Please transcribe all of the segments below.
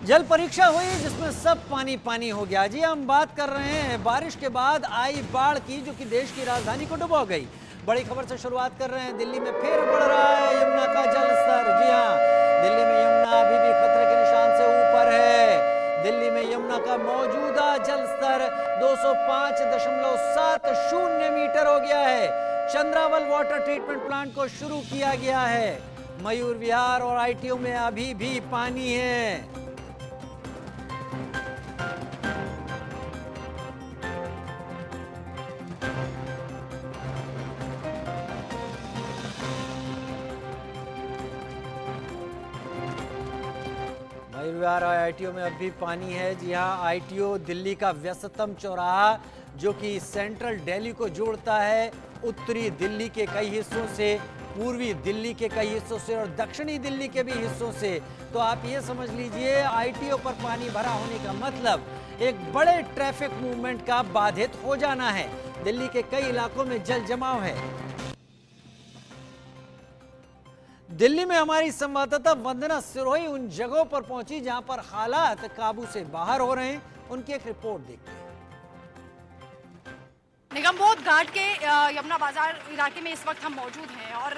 जल परीक्षा हुई जिसमें सब पानी पानी हो गया। जी हम बात कर रहे हैं बारिश के बाद आई बाढ़ की, जो कि देश की राजधानी को डुबो गई। बड़ी खबर से शुरुआत कर रहे हैं। दिल्ली में फिर बढ़ रहा है यमुना का जल स्तर। जी हाँ, दिल्ली में यमुना अभी भी खतरे के निशान से ऊपर है। दिल्ली में यमुना का मौजूदा जल स्तर 205.70 मीटर हो गया है। चंद्रावल वाटर ट्रीटमेंट प्लांट को शुरू किया गया है। मयूर विहार और आईटीओ में अभी भी पानी है। मयूर विहार और आईटीओ में अभी पानी है। जी हाँ, आईटीओ दिल्ली का व्यस्ततम चौराहा, जो कि सेंट्रल दिल्ली को जोड़ता है उत्तरी दिल्ली के कई हिस्सों से, पूर्वी दिल्ली के कई हिस्सों से और दक्षिणी दिल्ली के भी हिस्सों से। तो आप ये समझ लीजिए, आईटीओ पर पानी भरा होने का मतलब एक बड़े ट्रैफिक मूवमेंट का बाधित हो जाना है। दिल्ली के कई इलाकों में जल जमाव है। दिल्ली में हमारी संवाददाता वंदना सिरोही उन जगहों पर पहुंची जहां पर हालात काबू से बाहर हो रहे हैं। उनकी एक रिपोर्ट देखते हैं। निगमबोध घाट के यमुना बाजार इलाके में इस वक्त हम मौजूद हैं और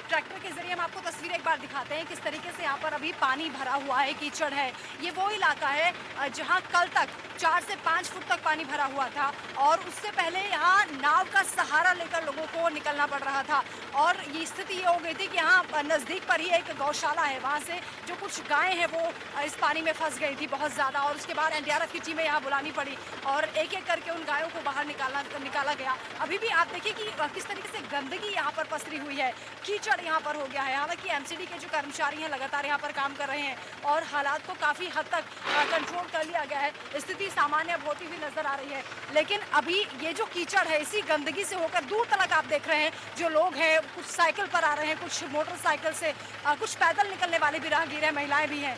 ट्रैक्टर के जरिए हम आपको तस्वीर एक बार दिखाते हैं किस तरीके से यहाँ पर अभी पानी भरा हुआ है, कीचड़ है। ये वो इलाका है जहाँ कल तक 4 से 5 फुट तक पानी भरा हुआ था और उससे पहले यहाँ नाव का सहारा लेकर लोगों को निकलना पड़ रहा था। और ये स्थिति ये हो गई थी कि यहाँ नज़दीक पर ही एक गौशाला है, वहाँ से जो कुछ गायें हैं वो इस पानी में फंस गई थी बहुत ज़्यादा। और उसके बाद एनडीआरएफ की टीमें यहाँ बुलानी पड़ी और एक एक करके उन गायों को बाहर निकाला गया। अभी भी आप देखिए कि किस तरीके से गंदगी यहाँ पर पसरी हुई है, कीचड़ यहाँ पर हो गया है। हालांकि एमसीडी के जो कर्मचारी हैं लगातार यहाँ पर काम कर रहे हैं और हालात को काफ़ी हद तक कंट्रोल कर लिया गया है। स्थिति सामान्य अब होती हुई नजर आ रही है, लेकिन अभी ये जो कीचड़ है इसी गंदगी से होकर दूर तक आप देख रहे हैं जो लोग हैं, कुछ साइकिल पर आ रहे हैं, कुछ मोटरसाइकिल से, कुछ पैदल निकलने वाले भी राहगीर हैं, महिलाएं भी हैं,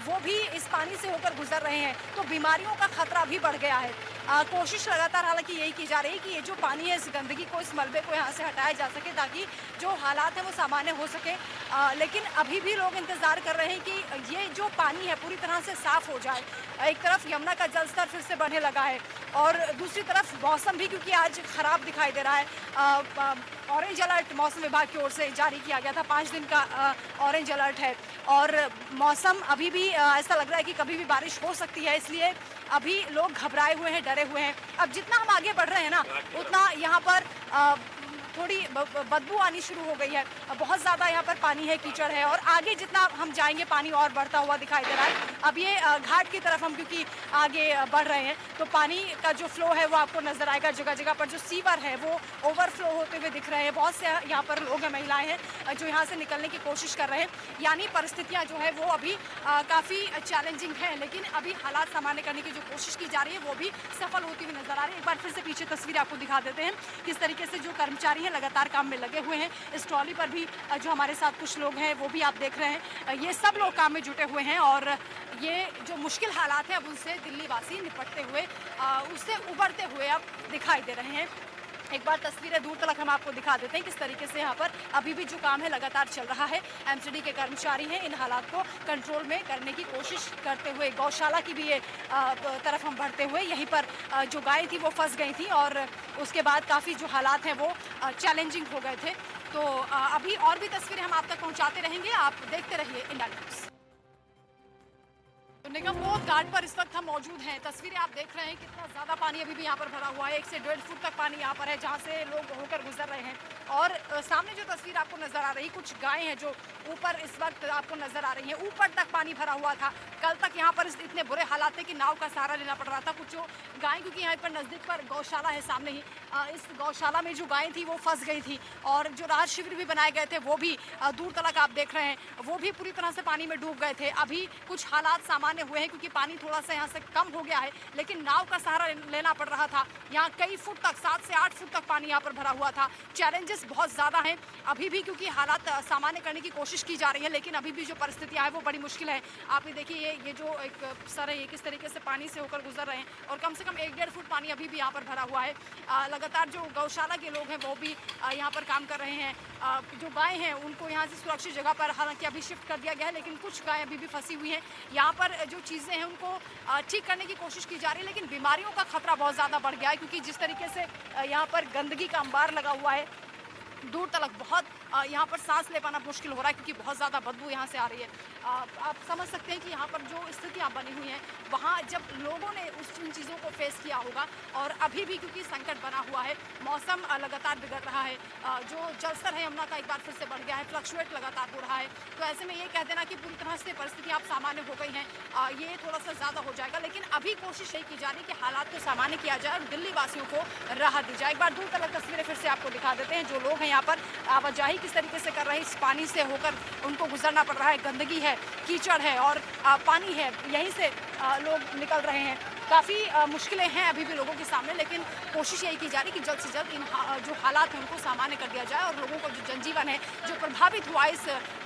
वो भी इस पानी से होकर गुजर रहे हैं। तो बीमारियों का खतरा भी बढ़ गया है। कोशिश लगातार हालांकि यही की जा रही है कि ये जो पानी है, इस गंदगी को, इस मलबे को यहाँ से हटाया जा सके ताकि जो हालात हैं वो सामान्य हो सके। लेकिन अभी भी लोग इंतजार कर रहे हैं कि ये जो पानी है पूरी तरह से साफ हो जाए। एक तरफ यमुना का जल स्तर फिर से बढ़ने लगा है और दूसरी तरफ मौसम भी क्योंकि आज खराब दिखाई दे रहा है। ऑरेंज अलर्ट मौसम विभाग की ओर से जारी किया गया था, 5 दिन का ऑरेंज अलर्ट है और मौसम अभी भी ऐसा लग रहा है कि कभी भी बारिश हो सकती है। इसलिए अभी लोग घबराए हुए हैं, डरे हुए हैं। अब जितना हम आगे बढ़ रहे हैं ना, उतना यहाँ पर थोड़ी बदबू आनी शुरू हो गई है। बहुत ज़्यादा यहाँ पर पानी है, कीचड़ है और आगे जितना हम जाएंगे पानी और बढ़ता हुआ दिखाई दे रहा है। अब ये घाट की तरफ हम क्योंकि आगे बढ़ रहे हैं तो पानी का जो फ्लो है वो आपको नजर आएगा। जगह जगह पर जो सीवर है वो ओवरफ्लो होते हुए दिख रहे हैं। बहुत से यहाँ पर लोग हैं, महिलाएं हैं जो यहाँ से निकलने की कोशिश कर रहे हैं। यानी परिस्थितियाँ जो है वो अभी काफ़ी चैलेंजिंग है, लेकिन अभी हालात सामान्य करने की जो कोशिश की जा रही है वो भी सफल होती हुई नजर आ रही है। एक बार फिर से पीछे तस्वीर आपको दिखा देते हैं किस तरीके से जो कर्मचारी लगातार काम में लगे हुए हैं। इस ट्रॉली पर भी जो हमारे साथ कुछ लोग हैं वो भी आप देख रहे हैं। ये सब लोग काम में जुटे हुए हैं और ये जो मुश्किल हालात हैं अब उनसे दिल्ली वासी निपटते हुए, उससे उबरते हुए अब दिखाई दे रहे हैं। एक बार तस्वीरें दूर तक हम आपको दिखा देते हैं किस तरीके से यहाँ पर अभी भी जो काम है लगातार चल रहा है। एमसीडी के कर्मचारी हैं, इन हालात को कंट्रोल में करने की कोशिश करते हुए। गौशाला की भी ये तरफ हम बढ़ते हुए, यहीं पर जो गाय थी वो फंस गई थी और उसके बाद काफ़ी जो हालात हैं वो चैलेंजिंग हो गए थे। तो अभी और भी तस्वीरें हम आप तक पहुँचाते रहेंगे, आप देखते रहिए इंडिया न्यूज़। निगमबोध घाट पर इस वक्त हम मौजूद हैं। तस्वीरें आप देख रहे हैं कितना ज़्यादा पानी अभी भी यहाँ पर भरा हुआ है। 1 से 1.5 फुट तक पानी यहाँ पर है जहाँ से लोग होकर गुजर रहे हैं। और सामने जो तस्वीर आपको नज़र आ रही, कुछ गायें हैं जो ऊपर इस वक्त आपको नज़र आ रही हैं। ऊपर तक पानी भरा हुआ था। कल तक यहाँ पर इतने बुरे हालात थे कि नाव का सहारा लेना पड़ रहा था। कुछ जो गायें, क्योंकि यहाँ पर नज़दीक पर गौशाला है सामने ही, इस गौशाला में जो गायें थी वो फंस गई थी और जो राहत शिविर भी बनाए गए थे वो भी दूर तक आप देख रहे हैं, वो भी पूरी तरह से पानी में डूब गए थे। अभी कुछ हालात सामान्य हुए हैं क्योंकि पानी थोड़ा सा यहाँ से कम हो गया है, लेकिन नाव का सहारा लेना पड़ रहा था। यहाँ कई फुट तक, 7 से 8 फुट तक पानी यहाँ पर भरा हुआ था। चैलेंजेस चेंजेस बहुत ज़्यादा हैं अभी भी, क्योंकि हालात सामान्य करने की कोशिश की जा रही है, लेकिन अभी भी जो परिस्थितियाँ हैं वो बड़ी मुश्किल है। आप ये देखिए, ये जो एक सर है, ये किस तरीके से पानी से होकर गुजर रहे हैं और कम से कम 1-1.5 फुट पानी अभी भी यहाँ पर भरा हुआ है। लगातार जो गौशाला के लोग हैं वो भी यहाँ पर काम कर रहे हैं। जो गायें हैं उनको यहाँ से सुरक्षित जगह पर हालांकि अभी शिफ्ट कर दिया गया है, लेकिन कुछ गायें अभी भी फंसी हुई हैं। यहाँ पर जो चीज़ें हैं उनको ठीक करने की कोशिश की जा रही है, लेकिन बीमारियों का खतरा बहुत ज़्यादा बढ़ गया है, क्योंकि जिस तरीके से यहाँ पर गंदगी का अंबार लगा हुआ है, दूर तक बहुत यहाँ पर सांस ले पाना मुश्किल हो रहा है, क्योंकि बहुत ज़्यादा बदबू यहाँ से आ रही है। आप समझ सकते हैं कि यहाँ पर जो स्थितियाँ बनी हुई हैं, वहाँ जब लोगों ने उन चीज़ों को फेस किया होगा, और अभी भी क्योंकि संकट बना हुआ है, मौसम लगातार बिगड़ रहा है, जो जलस्तर है यमुना का एक बार फिर से बढ़ गया है, फ्लक्चुएट लगातार हो रहा है, तो ऐसे में ये कह देना कि पूरी तरह से परिस्थिति आप सामान्य हो गई हैं, ये थोड़ा सा ज़्यादा हो जाएगा। लेकिन अभी कोशिश यही की जा रही है कि हालात को सामान्य किया जाए और दिल्ली वासियों को राहत दी जाए। एक बार दूर तक तस्वीरें फिर से आपको दिखा देते हैं, जो लोग हैं यहाँ पर आवाजाही किस तरीके से कर रहे हैं, इस पानी से होकर उनको गुजरना पड़ रहा है, गंदगी है, कीचड़ है और पानी है, यहीं से लोग निकल रहे हैं। काफ़ी मुश्किलें हैं अभी भी लोगों के सामने, लेकिन कोशिश यही की जा रही है कि जल्द से जल्द इन जो हालात हैं उनको सामान्य कर दिया जाए और लोगों का जो जनजीवन है जो प्रभावित हुआ इस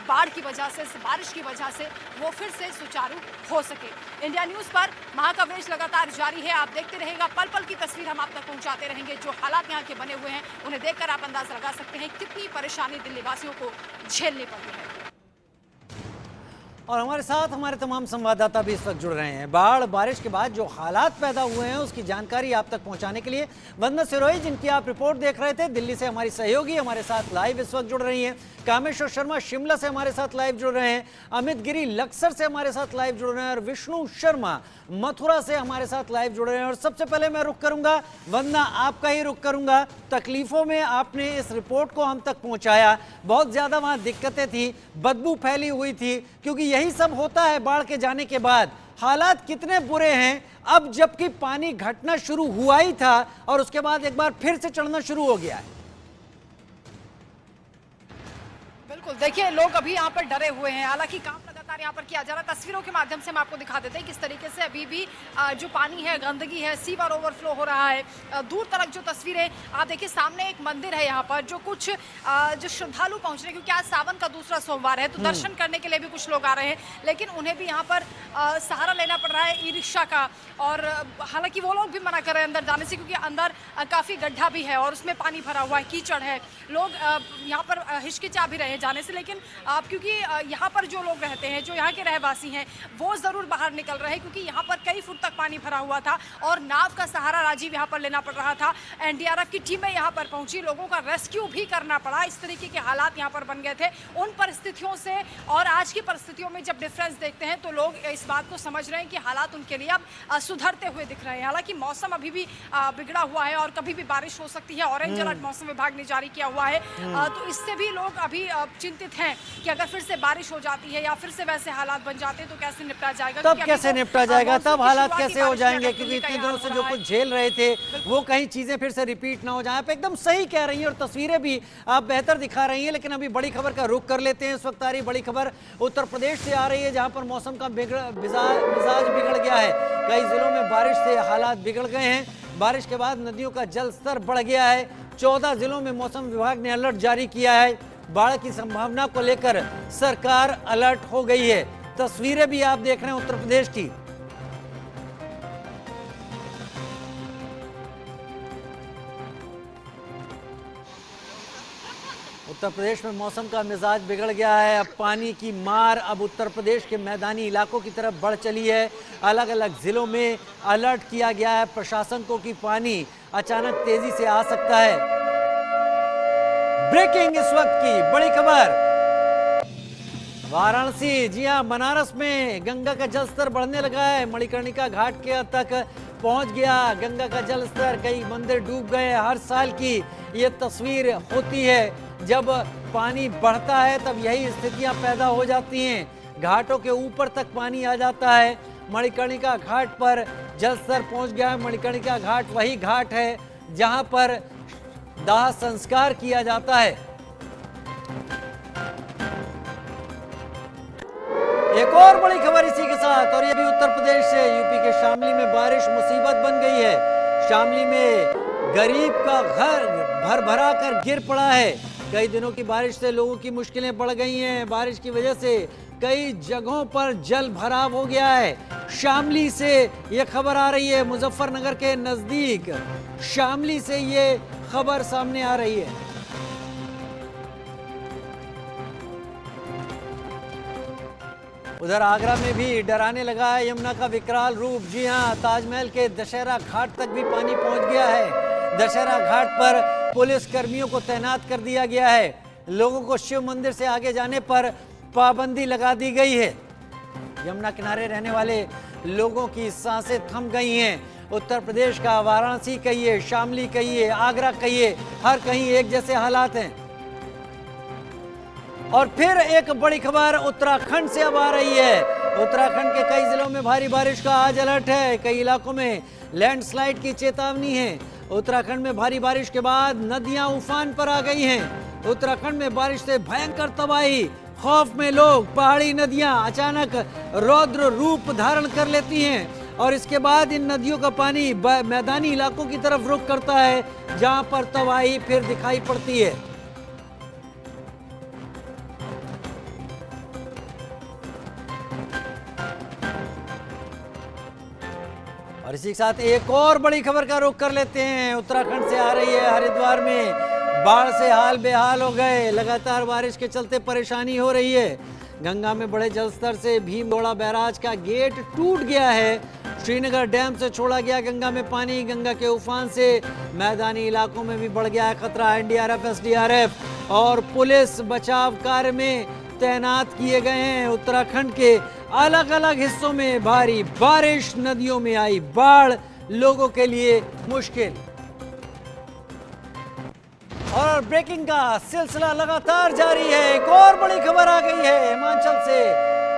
बाढ़ की वजह से, इस बारिश की वजह से, वो फिर से सुचारू हो सके। इंडिया न्यूज़ पर महाकवरेज लगातार जारी है, आप देखते रहेगा, पल पल की तस्वीर हम आप तक पहुंचाते रहेंगे। जो हालात यहाँ के बने हुए हैं उन्हें देखकर आप अंदाजा लगा सकते हैं कितनी परेशानी दिल्ली वासियों को झेलनी पड़ रही है। और हमारे साथ हमारे तमाम संवाददाता भी इस वक्त जुड़ रहे हैं। बाढ़ बारिश के बाद जो हालात पैदा हुए हैं उसकी जानकारी आप तक पहुंचाने के लिए वंदना सिरोही, जिनकी आप रिपोर्ट देख रहे थे, दिल्ली से हमारी सहयोगी हमारे साथ लाइव इस वक्त जुड़ रही हैं। कामेश्वर शर्मा शिमला से हमारे साथ लाइव जुड़ रहे हैं, अमित गिरी लक्सर से हमारे साथ लाइव जुड़ रहे हैं और विष्णु शर्मा मथुरा से हमारे साथ लाइव जुड़ रहे हैं। और सबसे पहले मैं रुख करूंगा वंदना, आपका ही रुख करूंगा। तकलीफों में आपने इस रिपोर्ट को हम तक पहुंचाया, बहुत ज्यादा वहां दिक्कतें थी, बदबू फैली हुई थी, क्योंकि यही सब होता है बाढ़ के जाने के बाद। हालात कितने बुरे हैं अब, जबकि पानी घटना शुरू हुआ ही था और उसके बाद एक बार फिर से चढ़ना शुरू हो गया है। बिल्कुल, देखिए लोग अभी यहाँ पर डरे हुए हैं, हालांकि काम लगातार यहाँ पर किया जा रहा है। तस्वीरों के माध्यम से हम आपको दिखा देते हैं किस तरीके से अभी भी जो पानी है, गंदगी है, सीवर ओवरफ्लो हो रहा है। दूर तक जो तस्वीरें आप देखिए, सामने एक मंदिर है यहाँ पर, जो कुछ जो श्रद्धालु पहुँच रहे हैं, क्योंकि आज सावन का दूसरा सोमवार है, तो दर्शन करने के लिए भी कुछ लोग आ रहे हैं, लेकिन उन्हें भी यहाँ पर सहारा लेना पड़ रहा है ई रिक्शा का। और हालांकि वो लोग भी मना कर रहे हैं अंदर जाने से, क्योंकि अंदर काफ़ी गड्ढा भी है और उसमें पानी भरा हुआ है, कीचड़ है। लोग यहाँ पर हिचकिचा भी रहे हैं जाने से, लेकिन क्योंकि यहाँ पर जो लोग रहते हैं, जो यहाँ के रहवासी हैं, वो ज़रूर बाहर निकल रहे हैं, क्योंकि यहाँ पर कई फुट तक पानी भरा हुआ था और नाव का सहारा राजीव यहाँ पर लेना पड़ रहा था। एनडीआरएफ की टीमें यहाँ पर पहुंची, लोगों का रेस्क्यू भी करना पड़ा। इस तरीके के हालात यहाँ पर बन गए थे। उन परिस्थितियों से और आज की परिस्थितियों में जब डिफरेंस देखते हैं तो लोग इस बात को समझ रहे हैं कि हालात उनके लिए अब सुधरते हुए दिख रहे हैं। हालांकि मौसम अभी भी बिगड़ा हुआ है और कभी भी बारिश हो सकती है। ऑरेंज अलर्ट मौसम विभाग ने जारी किया हुआ है, तो इससे भी लोग अभी चिंतित हैं कि अगर फिर से बारिश हो जाती है या फिर से वैसे हालात बन जाते हैं तो कैसे निपटा जाएगा, तब कैसे निपटा जाएगा, तब हालात कैसे हो जाएंगे, क्योंकि इतने दिनों से जो कुछ झेल रहे थे वो कहीं चीजें फिर से रिपीट ना हो जाए। आप एकदम सही कह रही हैं और तस्वीरें भी आप बेहतर दिखा रही हैं। लेकिन अभी बड़ी खबर का रुख कर लेते हैं। इस वक्त आ रही बड़ी खबर उत्तर प्रदेश से आ रही है, जहां पर मौसम का मिजाज बिगड़ गया है। कई जिलों में बारिश से हालात बिगड़ गए हैं। बारिश के बाद नदियों का जल स्तर बढ़ गया है। 14 जिलों में मौसम विभाग ने अलर्ट जारी किया है। बाढ़ की संभावना को लेकर सरकार अलर्ट हो गई है। तस्वीरें भी आप देख रहे हैं उत्तर प्रदेश की। उत्तर प्रदेश में मौसम का मिजाज बिगड़ गया है। अब पानी की मार अब उत्तर प्रदेश के मैदानी इलाकों की तरफ बढ़ चली है। अलग अलग जिलों में अलर्ट किया गया है प्रशासन को कि पानी अचानक तेजी से आ सकता है। ब्रेकिंग इस वक्त की बड़ी खबर, वाराणसी, जी हां, बनारस में गंगा का जलस्तर बढ़ने लगा है। मणिकर्णिका घाट के तक पहुंच गया गंगा का जलस्तर, कई मंदिर डूब गए। हर साल की ये तस्वीर होती है, जब पानी बढ़ता है तब यही स्थितियां पैदा हो जाती हैं। घाटों के ऊपर तक पानी आ जाता है। मणिकर्णिका घाट पर जलस्तर पहुंच गया है। मणिकर्णिका घाट वही घाट है जहां पर दाह संस्कार किया जाता है। एक और बड़ी खबर इसी के साथ, और ये भी उत्तर प्रदेश से। यूपी के शामली में बारिश मुसीबत बन गई है। शामली में गरीब का घर भर भरा कर गिर पड़ा है। कई दिनों की बारिश से लोगों की मुश्किलें बढ़ गई हैं। बारिश की वजह से कई जगहों पर जल भराव हो गया है। शामली से ये खबर आ रही है, मुजफ्फरनगर के नजदीक शामली से ये खबर सामने आ रही है। उधर आगरा में भी डराने लगा है यमुना का विकराल रूप। जी हां, ताजमहल के दशहरा घाट तक भी पानी पहुंच गया है। दशहरा घाट पर पुलिस कर्मियों को तैनात कर दिया गया है। लोगों को शिव मंदिर से आगे जाने पर पाबंदी लगा दी गई है। यमुना किनारे रहने वाले लोगों की सांसें थम गई हैं। उत्तर प्रदेश का वाराणसी कहिए, शामली कहिए, आगरा कहिए, हर कहीं एक जैसे हालात हैं। और फिर एक बड़ी खबर उत्तराखंड से अब आ रही है। उत्तराखंड के कई जिलों में भारी बारिश का आज अलर्ट है। कई इलाकों में लैंडस्लाइड की चेतावनी है। उत्तराखंड में भारी बारिश के बाद नदियां उफान पर आ गई हैं। उत्तराखंड में बारिश से भयंकर तबाही, खौफ में लोग। पहाड़ी नदियां अचानक रौद्र रूप धारण कर लेती हैं और इसके बाद इन नदियों का पानी मैदानी इलाकों की तरफ रुख करता है, जहां पर तबाही फिर दिखाई पड़ती है। और इसी के साथ एक और बड़ी खबर का रुख कर लेते हैं। उत्तराखंड से आ रही है। हरिद्वार में बाढ़ से हाल बेहाल हो गए। लगातार बारिश के चलते परेशानी हो रही है। गंगा में बढ़े जलस्तर से भीमगोड़ा बैराज का गेट टूट गया है। श्रीनगर डैम से छोड़ा गया गंगा में पानी। गंगा के उफान से मैदानी इलाकों में भी बढ़ गया है खतरा। एनडीआरएफ, एसडीआरएफ और पुलिस बचाव कार्य में तैनात किए गए हैं। उत्तराखंड के अलग अलग हिस्सों में भारी बारिश, नदियों में आई बाढ़, लोगों के लिए मुश्किल। और ब्रेकिंग का सिलसिला लगातार जारी है। एक और बड़ी खबर आ गई है हिमाचल से।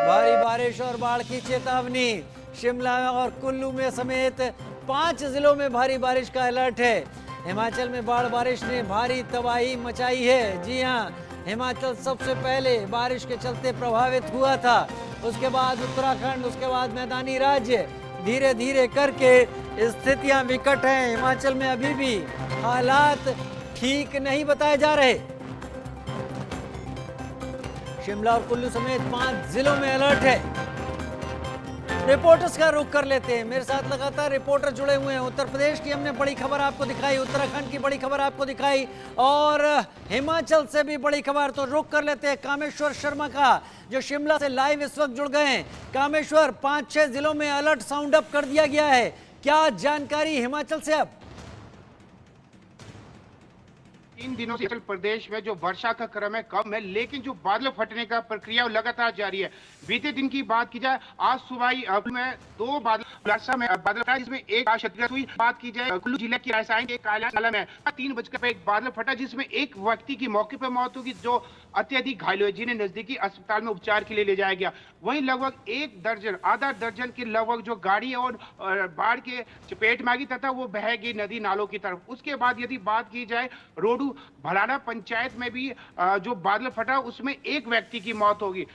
भारी बारिश और बाढ़ की चेतावनी। शिमला और कुल्लू में समेत 5 जिलों में भारी बारिश का अलर्ट है। हिमाचल में बाढ़ बारिश ने भारी तबाही मचाई है। जी हां, हिमाचल सबसे पहले बारिश के चलते प्रभावित हुआ था। उसके बाद उत्तराखंड, उसके बाद मैदानी राज्य। धीरे धीरे करके स्थितियां विकट हैं। हिमाचल में अभी भी हालात ठीक नहीं बताए जा रहे। शिमला और कुल्लू समेत 5 जिलों में अलर्ट है। रिपोर्टर्स का रुख कर लेते हैं। मेरे साथ लगातार रिपोर्टर जुड़े हुए हैं। उत्तर प्रदेश की हमने बड़ी खबर आपको दिखाई, उत्तराखंड की बड़ी खबर आपको दिखाई और हिमाचल से भी बड़ी खबर। तो रुख कर लेते हैं कामेश्वर शर्मा का, जो शिमला से लाइव इस वक्त जुड़ गए हैं। कामेश्वर, 5-6 जिलों में अलर्ट साउंड अप कर दिया गया है। क्या जानकारी हिमाचल से अब? 3 दिनों से हिमाचल प्रदेश में जो वर्षा का क्रम है कम है, लेकिन जो बादल फटने का प्रक्रिया लगातार जारी है। बीते दिन की बात की जाए, आज सुबह में 2 बादल में बादल फटा, जिसमें एक क्षतिग्रस्त हुई। बात की जाए कुल्लू जिले की राजधानी के काला में 3 बजकर पे एक बादल फटा, जिसमें एक व्यक्ति की मौके पर मौत होगी, जो अत्यधिक घायल हुए, जिन्हें नजदीकी अस्पताल में उपचार के लिए ले जाया गया। वहीं लगभग 1 दर्जन, आधा दर्जन के लगभग जो गाड़ी और बाढ़ के चपेट में आ गई तथा वो बह गई नदी नालों की तरफ। उसके बाद यदि बात की जाए रोडू भलाड़ा पंचायत में भी जो बादल फटा, उसमें एक व्यक्ति की मौत होगी।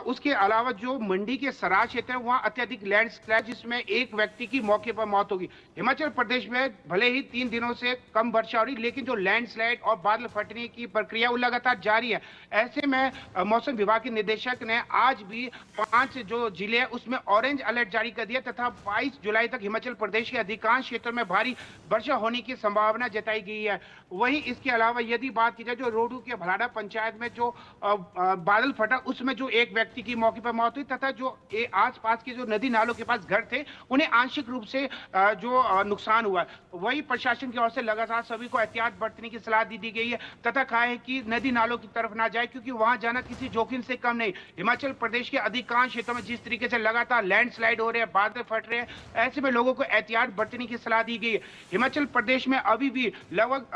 उसके अलावा जो मंडी के सराज क्षेत्र है, वहां अत्यधिक लैंडस्लाइड, जिसमें एक व्यक्ति की मौके पर मौत होगी। हिमाचल प्रदेश में भले ही 3 दिनों से कम वर्षा हो रही, लेकिन जो लैंडस्लाइड और बादल फटने की प्रक्रिया वो लगातार जारी है। ऐसे में मौसम विभाग के निदेशक ने आज भी 5 जो जिले हैं उसमें ऑरेंज अलर्ट जारी कर दिया तथा 22 जुलाई तक हिमाचल प्रदेश के अधिकांश क्षेत्रों में भारी वर्षा होने की संभावना जताई गई है। वहीं इसके अलावा यदि बात की जाए जो रोडू के भलाड़ा पंचायत में जो बादल फटा, उसमें जो एक व्यक्ति की मौके पर मौत हुई तथा जो आसपास के जो नदी नालों के पास घर थे, उन्हें आंशिक रूप से जो नुकसान हुआ। वही प्रशासन की ओर से लगातार सभी को एहतियात बरतने की सलाह दी गई है तथा कहा है कि नदी नालों की तरफ ना जाए, क्योंकि वहां जाना किसी जोखिम से कम नहीं। हिमाचल प्रदेश के अधिकांश क्षेत्रों में जिस तरीके से लगातार लैंडस्लाइड हो रहे हैं, बादल फट रहे हैं, ऐसे में लोगों को एहतियात बरतने की सलाह दी गई है। हिमाचल प्रदेश में अभी भी लगभग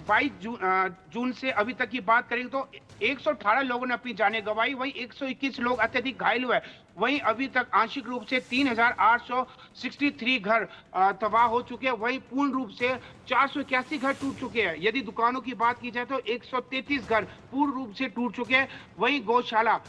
22 जून से अभी तक की बात करें तो 118 लोगों ने अपनी जानें गंवाई। वहीं 121 लोग अत्यधिक घायल हुए। वहीं अभी तक आंशिक रूप से 3863 घर तबाह हो चुके हैं। वहीं पूर्ण रूप से 481 घर टूट चुके हैं। यदि दुकानों की बात की जाए तो 133 घर पूर्ण रूप से टूट चुके हैं। वहीं गौशाला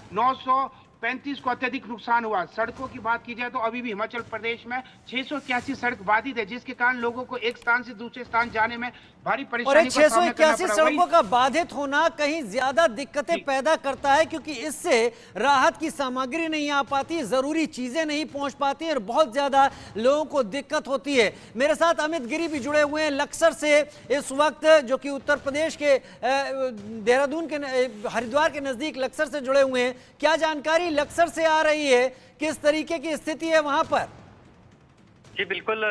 35 को अत्यधिक नुकसान हुआ। सड़कों की बात की जाए तो अभी भी हिमाचल प्रदेश में 681 सड़क बाधित है, जिसके कारण लोगों को एक स्थान से दूसरे स्थान जाने में भारी और परेशानी का सामना करना 681 पड़ा। सड़कों का बाधित होना कहीं ज्यादा दिक्कतें पैदा करता है, क्योंकि इससे राहत की सामग्री नहीं आ पाती, जरूरी चीजें नहीं पहुंच पाती और बहुत ज्यादा लोगों को दिक्कत होती है। मेरे साथ अमित गिरी भी जुड़े हुए हैं लक्सर से इस वक्त, जो कि उत्तर प्रदेश के देहरादून के हरिद्वार के नजदीक लक्सर से जुड़े हुए हैं। क्या जानकारी लक्सर से आ रही है, किस तरीके की स्थिति है वहां पर? जी बिल्कुल,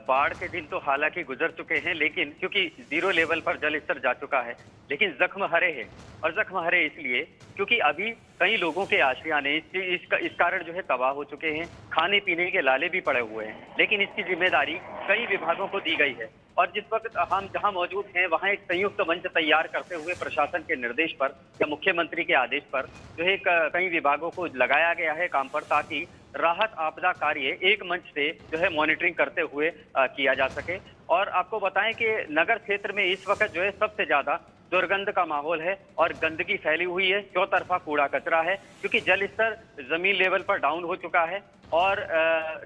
बाढ़ के दिन तो हालांकि गुजर चुके हैं, लेकिन क्योंकि जीरो लेवल पर जल स्तर जा चुका है, लेकिन जख्म हरे हैं। और जख्म हरे इसलिए क्योंकि अभी कई लोगों के आशियाने इस कारण जो है तबाह हो चुके हैं, खाने पीने के लाले भी पड़े हुए हैं, लेकिन इसकी जिम्मेदारी कई विभागों को दी गई है। और जिस वक्त हम जहां मौजूद हैं वहां एक संयुक्त मंच तैयार करते हुए प्रशासन के निर्देश पर या मुख्यमंत्री के आदेश पर जो है कई विभागों को लगाया गया है काम पर, ताकि राहत आपदा कार्य एक मंच से जो है मॉनिटरिंग करते हुए किया जा सके। और आपको बताएं कि नगर क्षेत्र में इस वक्त जो है सबसे ज्यादा दुर्गंध का माहौल है और गंदगी फैली हुई है, चौतरफा कूड़ा कचरा है, क्योंकि जल स्तर जमीन लेवल पर डाउन हो चुका है। और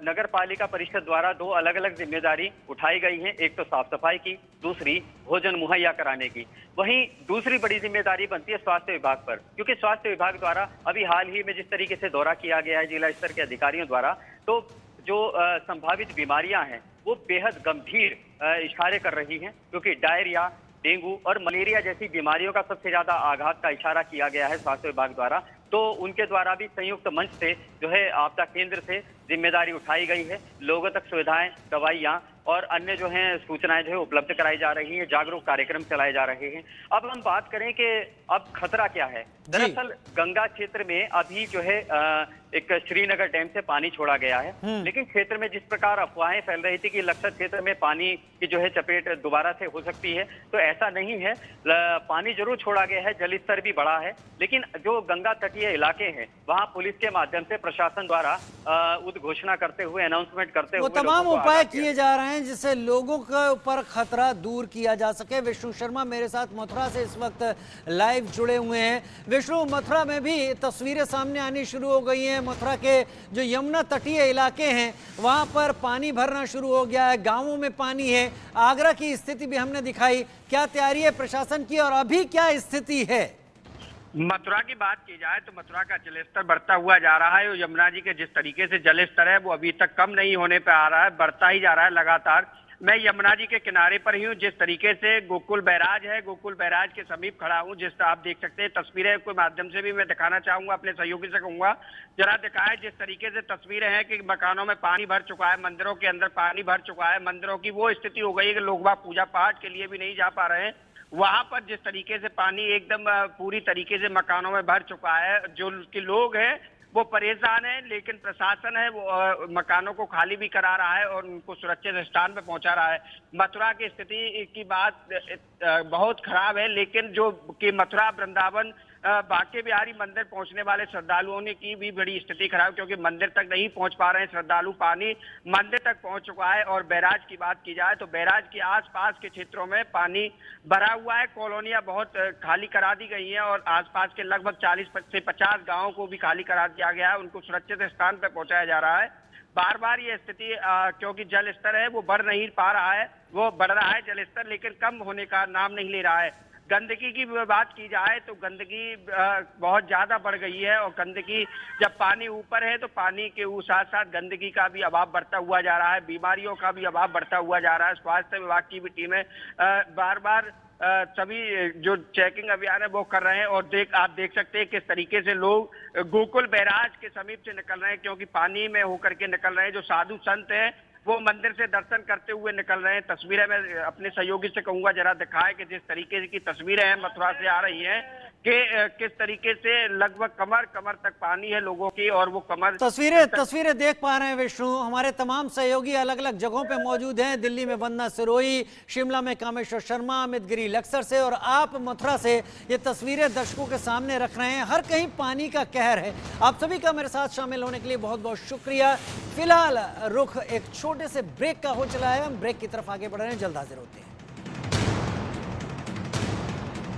नगर पालिका परिषद द्वारा दो अलग अलग जिम्मेदारी उठाई गई है, एक तो साफ सफाई की, दूसरी भोजन मुहैया कराने की। वहीं दूसरी बड़ी जिम्मेदारी बनती है स्वास्थ्य विभाग पर, क्योंकि स्वास्थ्य विभाग द्वारा अभी हाल ही में जिस तरीके से दौरा किया गया है जिला स्तर के अधिकारियों द्वारा, तो जो संभावित बीमारियां हैं वो बेहद गंभीर इशारे कर रही हैं, क्योंकि डायरिया, डेंगू और मलेरिया जैसी बीमारियों का सबसे ज्यादा आघात का इशारा किया गया है स्वास्थ्य विभाग द्वारा। तो उनके द्वारा भी संयुक्त मंच से जो है आपदा केंद्र से जिम्मेदारी उठाई गई है, लोगों तक सुविधाएं, दवाइयां और अन्य जो है सूचनाएं जो है उपलब्ध कराई जा रही हैं, जागरूक कार्यक्रम चलाए जा रहे हैं। अब हम बात करें कि अब खतरा क्या है। दरअसल गंगा क्षेत्र में अभी जो है एक श्रीनगर डैम से पानी छोड़ा गया है, लेकिन क्षेत्र में जिस प्रकार अफवाहें फैल रही थी कि लक्सर क्षेत्र में पानी की जो है चपेट दोबारा से हो सकती है, तो ऐसा नहीं है। पानी जरूर छोड़ा गया है, जल स्तर भी बढ़ा है, लेकिन जो गंगा तटीय इलाके हैं वहां पुलिस के माध्यम से प्रशासन द्वारा उद्घोषणा करते हुए, अनाउंसमेंट करते हुए तमाम उपाय किए जा रहे हैं जिससे लोगों के ऊपर खतरा दूर किया जा सके। विष्णु शर्मा मेरे साथ मथुरा से इस वक्त लाइव जुड़े हुए हैं। विष्णु, मथुरा में भी तस्वीरें सामने आनी शुरू हो गई हैं। मथुरा के जो यमुना तटीय इलाके हैं वहां पर पानी भरना शुरू हो गया है, गांवों में पानी है। आगरा की स्थिति भी हमने दिखाई। क्या तैयारी है प्रशासन की और अभी क्या स्थिति है? मथुरा की बात की जाए तो मथुरा का जलस्तर बढ़ता हुआ जा रहा है और यमुना जी के जिस तरीके से जलस्तर है वो अभी तक कम नहीं होने पे आ रहा है, बढ़ता ही जा रहा है लगातार। मैं यमुना जी के किनारे पर ही हूँ, जिस तरीके से गोकुल बैराज है, गोकुल बैराज के समीप खड़ा हूँ, जिस आप देख सकते हैं तस्वीरें के माध्यम से भी मैं दिखाना चाहूंगा, अपने सहयोगी से कहूंगा जरा दिखाए। जिस तरीके से तस्वीरें हैं कि मकानों में पानी भर चुका है, मंदिरों के अंदर पानी भर चुका है, मंदिरों की वो स्थिति हो गई है कि लोग वहाँ पूजा पाठ के लिए भी नहीं जा पा रहे हैं। वहां पर जिस तरीके से पानी एकदम पूरी तरीके से मकानों में भर चुका है, जो कि लोग हैं वो परेशान है, लेकिन प्रशासन है वो मकानों को खाली भी करा रहा है और उनको सुरक्षित स्थान पर पहुंचा रहा है। मथुरा की स्थिति की बात बहुत खराब है, लेकिन जो कि मथुरा वृंदावन बांके बिहारी मंदिर पहुंचने वाले श्रद्धालुओं ने की भी बड़ी स्थिति खराब, क्योंकि मंदिर तक नहीं पहुंच पा रहे हैं श्रद्धालु। पानी मंदिर तक पहुंच चुका है। और बैराज की बात की जाए तो बैराज के आसपास के क्षेत्रों में पानी भरा हुआ है, कॉलोनियां बहुत खाली करा दी गई हैं और आसपास के लगभग 40 से 50 गाँवों को भी खाली करा दिया गया है, उनको सुरक्षित स्थान पर पहुंचाया जा रहा है। बार बार ये स्थिति क्योंकि जल स्तर है वो बढ़ नहीं पा रहा है, वो बढ़ रहा है जल स्तर, लेकिन कम होने का नाम नहीं ले रहा है। गंदगी की बात की जाए तो गंदगी बहुत ज्यादा बढ़ गई है और गंदगी जब पानी ऊपर है तो पानी के साथ साथ गंदगी का भी अभाव बढ़ता हुआ जा रहा है, बीमारियों का भी अभाव बढ़ता हुआ जा रहा है। स्वास्थ्य विभाग की भी टीमें बार बार सभी जो चेकिंग अभियान है वो कर रहे हैं और आप देख सकते हैं किस तरीके से लोग गोकुल बैराज के समीप से निकल रहे हैं, क्योंकि पानी में होकर के निकल रहे हैं। जो साधु संत हैं वो मंदिर से दर्शन करते हुए निकल रहे हैं। तस्वीरें मैं अपने सहयोगी से कहूंगा जरा दिखाए कि जिस तरीके की तस्वीरें हैं मथुरा से आ रही हैं कि किस तरीके से लगभग कमर तक पानी है लोगों की और वो कमर तस्वीरें देख पा रहे हैं विष्णु। हमारे तमाम सहयोगी अलग अलग जगहों पे मौजूद हैं, दिल्ली में वंदना सिरोही, शिमला में कामेश्वर शर्मा, अमित गिरी लक्सर से, और आप मथुरा से ये तस्वीरें दर्शकों के सामने रख रहे हैं। हर कहीं पानी का कहर है। आप सभी का मेरे साथ शामिल होने के लिए बहुत बहुत शुक्रिया। फिलहाल रुख एक छोटे से ब्रेक का हो चला है, हम ब्रेक की तरफ आगे बढ़ रहे हैं, जल्द हाजिर होते हैं।